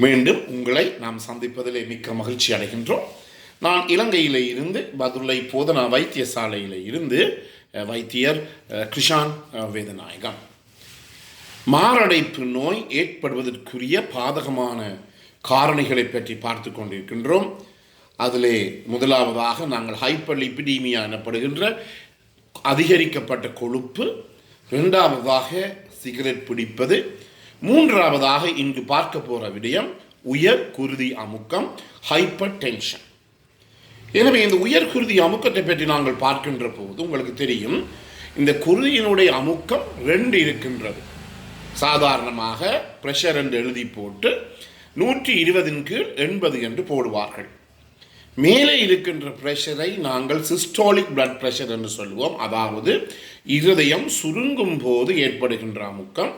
மீண்டும் உங்களை நாம் சந்திப்பதிலே மிக்க மகிழ்ச்சி அடைகின்றோம். நான் இலங்கையில் இருந்து பதுளை போதனா வைத்தியசாலையில் இருந்து வைத்தியர் கிருஷான் வேதநாயகம். மாரடைப்பு நோய் ஏற்படுவதற்குரிய பாதகமான காரணிகளை பற்றி பார்த்து கொண்டிருக்கின்றோம். அதிலே முதலாவதாக நாங்கள் ஹைப்பர்லிபிடீமியா எனப்படுகின்ற அதிகரிக்கப்பட்ட கொழுப்பு, இரண்டாவதாக சிகரெட் பிடிப்பது, மூன்றாவதாக இங்கு பார்க்க போகிற விடயம் உயர் குருதி அமுக்கம், ஹைப்பர் டென்ஷன். எனவே இந்த உயர் குருதி அமுக்கத்தை பற்றி நாங்கள் பார்க்கின்ற போது உங்களுக்கு தெரியும், இந்த குருதியினுடைய அமுக்கம் 2 இருக்கின்றது. சாதாரணமாக பிரஷர் என்று எழுதி போட்டு 120/80 என்று போடுவார்கள். மேலே இருக்கின்ற பிரஷரை நாங்கள் சிஸ்டாலிக் பிளட் பிரஷர் என்று சொல்லுவோம். அதாவது இருதயம் சுருங்கும் போது ஏற்படுகின்ற அமுக்கம்.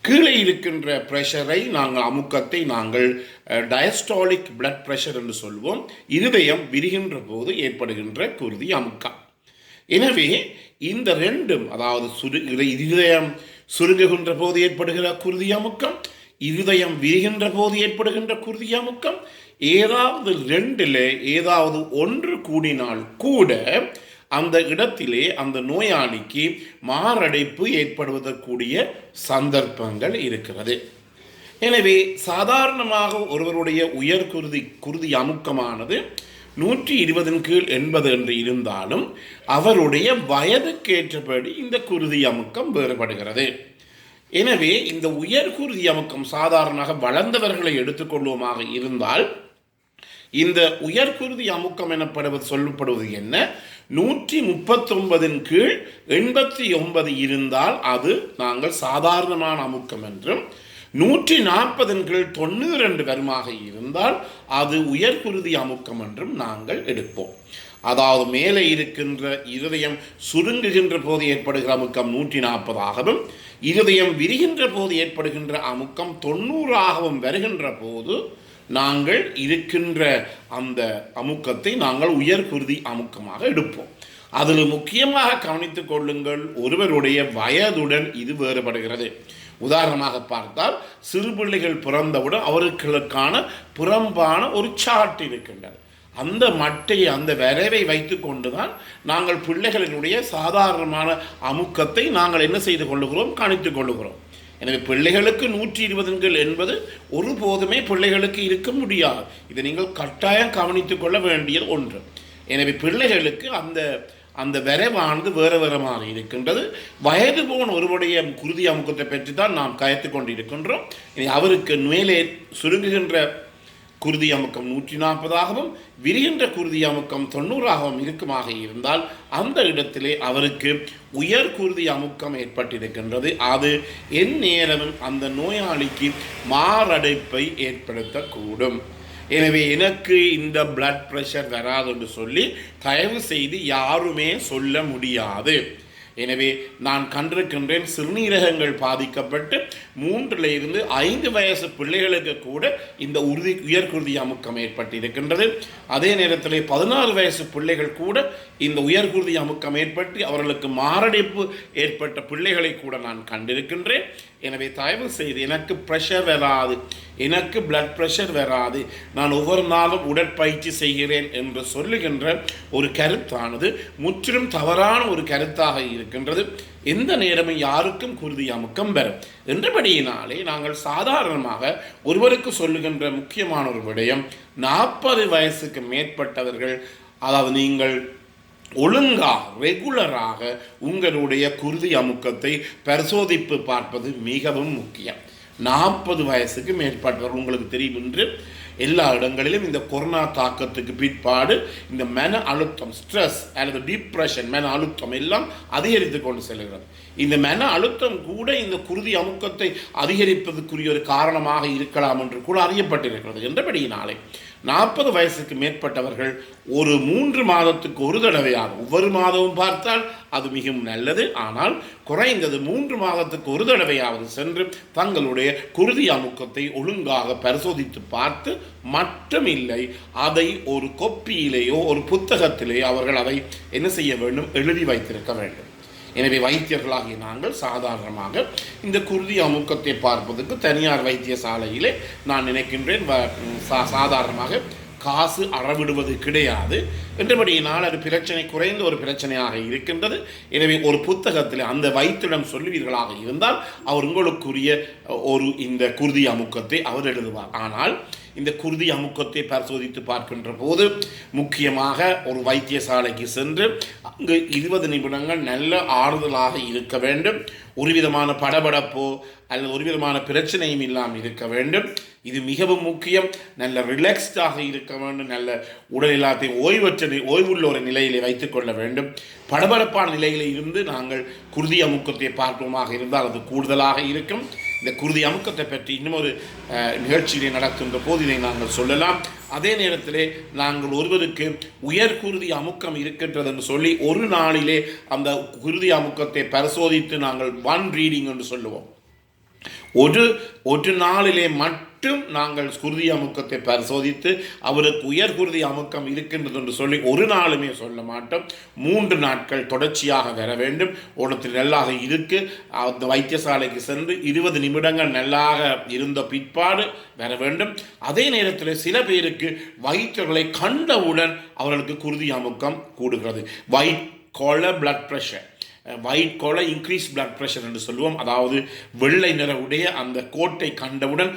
கீழே இருக்கின்ற பிரஷரை அமுக்கத்தை நாங்கள் டயஸ்டாலிக் பிளட் பிரஷர் என்று சொல்வோம். இருதயம் விரிகின்ற போது ஏற்படுகின்ற குருதி அமுக்கம். எனவே இந்த ரெண்டும், அதாவது இருதயம் சுருங்குகின்ற போது ஏற்படுகிற குருதி அமுக்கம், இருதயம் விரிகின்ற போது ஏற்படுகின்ற குருதி அமுக்கம், ஏதாவது 2 ஏதாவது ஒன்று கூடினால் கூட அந்த இடத்திலே அந்த நோயாளிக்கு மாரடைப்பு ஏற்படுவதற்குரிய சந்தர்ப்பங்கள் இருக்கிறது. எனவே சாதாரணமாக ஒருவருடைய உயர் குருதி அமுக்கமானது 120/80 என்று இருந்தாலும் அவருடைய வயதுக்கேற்றபடி இந்த குருதி அமுக்கம் வேறுபடுகிறது. எனவே இந்த உயர் குருதி அமுக்கம் சாதாரணமாக வளர்ந்தவர்களை எடுத்துக்கொள்வோமாக இருந்தால், இந்த உயர் குருதி அமுக்கம் எனப்படுவது சொல்லப்படுவது என்ன, 139/89 இருந்தால் அது நாங்கள் சாதாரணமான அமுக்கம் என்றும், 140/92 வருமாக இருந்தால் அது உயர் குருதி அமுக்கம் என்றும் நாங்கள் எடுப்போம். அதாவது மேலே இருக்கின்ற இருதயம் சுருங்குகின்ற போது ஏற்படுகிற அமுக்கம் 140 இருதயம் விரிகின்ற போது ஏற்படுகின்ற அமுக்கம் 90 வருகின்ற போது நாங்கள் இருக்கின்ற அந்த அமுக்கத்தை நாங்கள் உயர் குருதி அமுக்கமாக எடுப்போம். அதில் முக்கியமாக கவனித்துக் கொள்ளுங்கள், ஒருவருடைய வயதுடன் இது வேறுபடுகிறது. உதாரணமாக பார்த்தால், சிறு பிள்ளைகள் பிறந்தவுடன் அவர்களுக்கான புறம்பான ஒரு சார்ட் இருக்கின்றது. அந்த மட்டையை, அந்த வரைவை வைத்து கொண்டுதான் நாங்கள் பிள்ளைகளினுடைய சாதாரணமான அமுக்கத்தை நாங்கள் என்ன செய்து கொள்ளுகிறோம், கணித்துக் கொள்ளுகிறோம். எனவே பிள்ளைகளுக்கு 120/80 ஒருபோதுமே பிள்ளைகளுக்கு இருக்க முடியாது. இதை நீங்கள் கட்டாயம் கவனித்துக் கொள்ள வேண்டிய ஒன்று. எனவே பிள்ளைகளுக்கு அந்த வரைவானது வேறு வேறமாக இருக்கின்றது. வயது போன ஒருவருடைய குருதி அமுக்கத்தை பற்றி தான் நாம் கயத்து கொண்டு இருக்கின்றோம். அவருக்கு மேலே சுருங்குகின்ற குருதி அமுக்கம் 140 விரிகின்ற குருதி அமுக்கம் 90 இருக்குமாக இருந்தால் அந்த இடத்திலே அவருக்கு உயர் குருதி அமுக்கம் ஏற்பட்டிருக்கின்றது. அது எந்நேரமும் அந்த நோயாளிக்கு மாரடைப்பை ஏற்படுத்தக்கூடும். எனவே எனக்கு இந்த பிளட் பிரஷர் வராது என்று சொல்லி தயவு செய்து யாருமே சொல்ல முடியாது. எனவே நான் கண்டிருக்கின்றேன், சிறுநீரகங்கள் பாதிக்கப்பட்டு 3 to 5 வயசு பிள்ளைகளுக்கு கூட இந்த உயர் குருதி அமுக்கம் ஏற்பட்டிருக்கின்றது. அதே நேரத்தில் 16 வயசு பிள்ளைகள் கூட இந்த உயர் குருதி அமுக்கம் ஏற்பட்டு அவர்களுக்கு மாரடைப்பு ஏற்பட்ட பிள்ளைகளை கூட நான் கண்டிருக்கின்றேன். எனவே தயவு செய்து எனக்கு ப்ரெஷர் வராது, எனக்கு பிளட் ப்ரெஷர் வராது, நான் ஒவ்வொரு நாளும் உடற்பயிற்சி செய்கிறேன் என்று சொல்லுகின்ற ஒரு கருத்தானது முற்றிலும் தவறான ஒரு கருத்தாக இருக்கின்றது. எந்த நேரமும் யாருக்கும் குருதி அமுக்கம் வரும் என்றபடியினாலே நாங்கள் சாதாரணமாக ஒருவருக்கு சொல்லுகின்ற முக்கியமான ஒரு விடயம், 40 வயசுக்கு மேற்பட்டவர்கள், அதாவது நீங்கள் ஒழுங்காக ரெகுலராக உங்களுடைய குருதி அமுக்கத்தை பரிசோதிப்பு பார்ப்பது மிகவும் முக்கியம். 40 வயசுக்கு மேற்பட்டவர்கள், உங்களுக்கு தெரியும் என்று எல்லா இடங்களிலும் இந்த கொரோனா தாக்கத்துக்கு பிற்பாடு இந்த மன அழுத்தம், ஸ்ட்ரெஸ் அல்லது டிப்ரெஷன், மன அழுத்தம் எல்லாம் அதிகரித்து கொண்டு செல்கிறது. இந்த மன அழுத்தம் கூட இந்த குருதி அமுக்கத்தை அதிகரிப்பதற்குரிய ஒரு காரணமாக இருக்கலாம் என்று கூட அறியப்பட்டிருக்கிறது. என்றபடியினாலே 40 வயசுக்கு மேற்பட்டவர்கள் ஒரு 3 மாதத்துக்கு ஒரு தடவையாக, ஒவ்வொரு மாதமும் பார்த்தால் அது மிகவும் நல்லது, ஆனால் குறைந்தது 3 மாதத்துக்கு ஒரு தடவையாவது சென்று தங்களுடைய குருதி அமுக்கத்தை ஒழுங்காக பரிசோதித்து பார்த்து மட்டுமில்லை, அதை ஒரு கொப்பியிலேயோ ஒரு புத்தகத்திலேயோ அவர்கள் அதை என்ன செய்ய வேண்டும், எழுதி வைத்திருக்க வேண்டும். எனவே வைத்தியர்களாகிய நாங்கள் சாதாரணமாக இந்த குருதி அமுக்கத்தை பார்ப்பதற்கு தனியார் வைத்தியசாலையிலே நான் நினைக்கின்றேன் சாதாரணமாக காசு அறவிடுவது கிடையாது என்றபடியினால் அது பிரச்சனை குறைந்த ஒரு பிரச்சனையாக இருக்கின்றது. எனவே ஒரு புத்தகத்தில் அந்த வைத்தியம் சொல்லுவீர்களாக இருந்தால் அவர் உங்களுக்குரிய ஒரு இந்த குருதி அமுக்கத்தை அவர் எழுதுவார். ஆனால் இந்த குருதி அமுக்கத்தை பரிசோதித்து பார்க்கின்ற போது முக்கியமாக ஒரு வைத்தியசாலைக்கு சென்று அங்கு 20 நிமிடங்கள் நல்ல ஆறுதலாக இருக்க வேண்டும். ஒரு விதமான படபடப்போ அல்லது ஒரு விதமான பிரச்சனையும் இல்லாமல் இருக்க வேண்டும். இது மிகவும் முக்கியம். நல்ல ரிலாக்ஸ்டாக இருக்க வேண்டும். நல்ல உடல் எல்லாத்தையும் ஓய்வுள்ள ஒரு நிலையிலே வைத்துக் கொள்ள வேண்டும். படபடப்பான நிலையில் இருந்து நாங்கள் குருதி அமுக்கத்தை பார்ப்போமாக இருந்தால் அது கூடுதலாக இருக்கும். இந்த குருதி அமுக்கத்தை பற்றி இன்னும் ஒரு நிகழ்ச்சியிலே நடக்கின்ற போது இதை நாங்கள் சொல்லலாம். அதே நேரத்திலே நாங்கள் ஒருவருக்கு உயர் குருதி அமுக்கம் இருக்கின்றது என்று சொல்லி ஒரு நாளிலே அந்த குருதி அமுக்கத்தை பரிசோதித்து நாங்கள் ஒன் ரீடிங் என்று சொல்லுவோம். ஒரு நாளிலே மட்டும் நாங்கள் குருதி அமுக்கத்தை பரிசோதித்து அவருக்கு உயர் குருதி அமுக்கம் இருக்கின்றது என்று சொல்லி ஒரு நாளுமே சொல்ல மாட்டோம். 3 நாட்கள் தொடர்ச்சியாக வர வேண்டும். ஒருத்தர் நல்லாக இருக்கு அந்த வைத்தியசாலைக்கு சென்று 20 நிமிடங்கள் நல்லாக இருந்த பிற்பாடு வர வேண்டும். அதே நேரத்தில் சில பேருக்கு வைத்தியர்களை கண்டவுடன் அவர்களுக்கு குருதி அமுக்கம் கூடுகிறது. White collar blood pressure, white collar increase blood pressure என்று சொல்லுவோம். அதாவது வெள்ளை நிறவுடைய அந்த கோட்டை கண்டவுடன்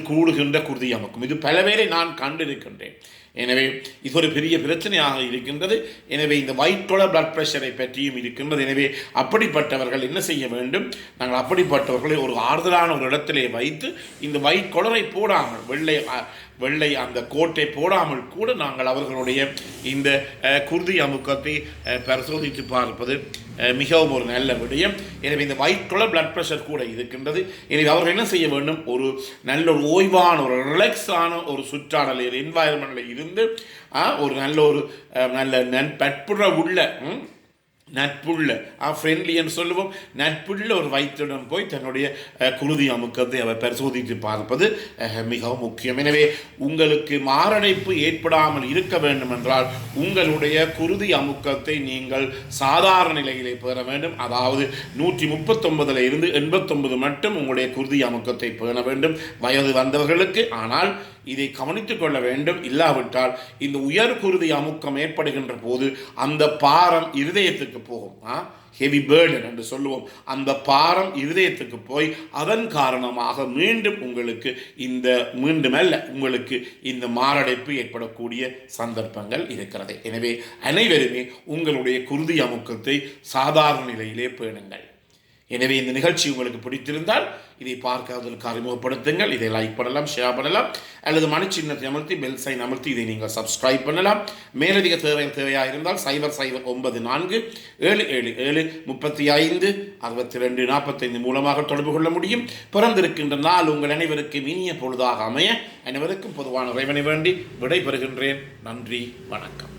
கூடுகின்ற குருதி அமுக்கம். இது பல பேரை நான் கண்டிருக்கின்றேன். எனவே இது ஒரு பெரிய பிரச்சனையாக இருக்கின்றது. எனவே இந்த ஒயிட் காலர் பிளட் ப்ரெஷரை பற்றியும் இருக்கின்றது. எனவே அப்படிப்பட்டவர்கள் என்ன செய்ய வேண்டும்? நாங்கள் அப்படிப்பட்டவர்களை ஒரு ஆறுதலான ஒரு இடத்திலே வைத்து இந்த ஒயிட் காலரை போடாமல் வெள்ளை அந்த கோட்டை போடாமல் கூட நாங்கள் அவர்களுடைய இந்த குருதி அமுக்கத்தை பரிசோதித்து பார்ப்பது மிகவும் ஒரு நல்ல விடயம். எனவே இந்த ஒயிட் கலர் பிளட் ப்ரெஷர் கூட இருக்கின்றது. எனவே அவர்கள் என்ன செய்ய வேண்டும்? ஒரு நல்ல ஒரு ஓய்வான ஒரு ரிலாக்ஸான ஒரு சுற்றாடல் என்வாயர்மெண்ட்டில் இருந்து ஒரு நல்ல நட்புள்ள ஃப்ரெண்ட்லி என்று சொல்லுவோம். நட்புள்ள ஒரு வைத்தியரிடம் போய் தன்னுடைய குருதி அமுக்கத்தை அவர் பரிசோதித்து பார்ப்பது மிகவும் முக்கியம். எனவே உங்களுக்கு மாரடைப்பு ஏற்படாமல் இருக்க வேண்டும் என்றால் உங்களுடைய குருதி அமுக்கத்தை நீங்கள் சாதாரண நிலையிலே பெற வேண்டும். அதாவது 139 இருந்து 89 மட்டும் உங்களுடைய குருதி அமுக்கத்தை பேண வேண்டும் வயது வந்தவர்களுக்கு. ஆனால் இதை கவனித்துக் கொள்ள வேண்டும். இல்லாவிட்டால் இந்த உயர் குருதி அமுக்கம் ஏற்படுகின்ற போது அந்த பாரம் இருதயத்துக்கு போகும். ஹெவி பேர்டன் என்று சொல்லுவோம். அந்த பாரம் இருதயத்துக்கு போய் அதன் காரணமாக உங்களுக்கு இந்த மாரடைப்பு ஏற்படக்கூடிய சந்தர்ப்பங்கள் இருக்கிறது. எனவே அனைவருமே உங்களுடைய குருதி அமுக்கத்தை சாதாரண நிலையிலே பேணுங்கள். எனவே இந்த நிகழ்ச்சி உங்களுக்கு பிடித்திருந்தால் இதை பார்க்காததற்கு அறிமுகப்படுத்துங்கள். இதை லைக் பண்ணலாம், ஷேர் பண்ணலாம், அல்லது மணிச்சின்னத்தை அமர்த்தி பெல் சைன் அமர்த்தி இதை நீங்கள் சப்ஸ்கிரைப் பண்ணலாம். மேலதிக தேவையாக இருந்தால் 0094 777 35 62 45 மூலமாக தொடர்பு கொள்ள முடியும். பிறந்திருக்கின்ற நாள் உங்கள் அனைவருக்கும் இனிய பொழுதாக அமைய அனைவருக்கும் பொதுவான இறைவனை வேண்டி விடை பெறுகின்றேன். நன்றி, வணக்கம்.